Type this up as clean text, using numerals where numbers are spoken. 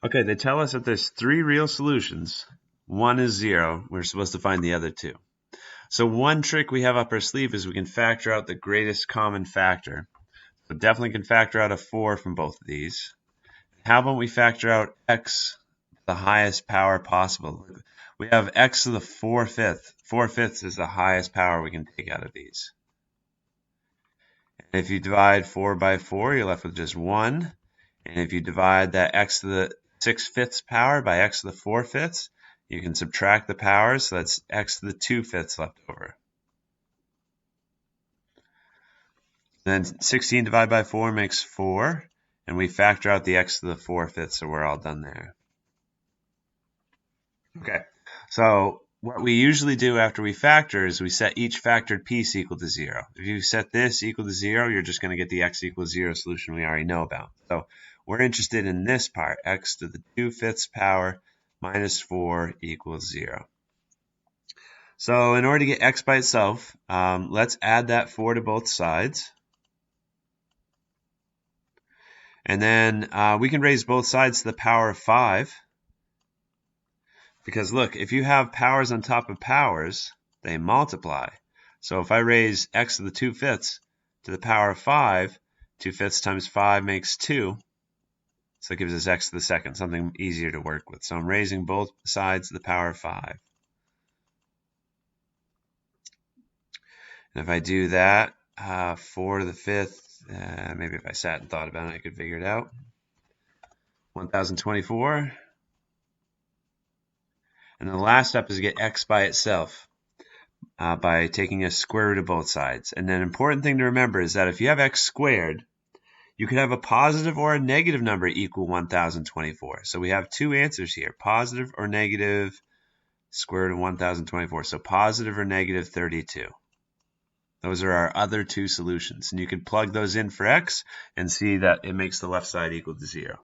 Okay, they tell us that there's 3 real solutions. One is 0. We're supposed to find the other 2. So one trick we have up our sleeve is we can factor out the greatest common factor. So definitely can factor out a 4 from both of these. How about we factor out x to the highest power possible? We have x to the 4/5. 4/5 is the highest power we can take out of these. And if you divide 4 by 4, you're left with just 1. And if you divide that x to the 6/5 power by x to the 4/5, you can subtract the powers, so that's x to the 2/5 left over. Then 16 divided by 4 makes 4, and we factor out the x to the 4/5, so we're all done there. Okay, so what we usually do after we factor is we set each factored piece equal to 0. If you set this equal to 0, you're just going to get the x equals 0 solution we already know about. So we're interested in this part, x to the 2/5 power minus 4 equals 0. So in order to get x by itself, let's add that 4 to both sides. And then we can raise both sides to the power of 5. Because look, if you have powers on top of powers, they multiply. So if I raise x to the 2/5 to the power of 5, 2/5 times 5 makes 2. So it gives us x to the second, something easier to work with. So I'm raising both sides to the power of 5. And if I do that, 4 to the 5th, maybe if I sat and thought about it, I could figure it out. 1024. And the last step is to get x by itself by taking a square root of both sides. And an important thing to remember is that if you have x squared, you could have a positive or a negative number equal 1024. So we have two answers here, positive or negative square root of 1024. So positive or negative 32. Those are our other two solutions. And you can plug those in for x and see that it makes the left side equal to 0.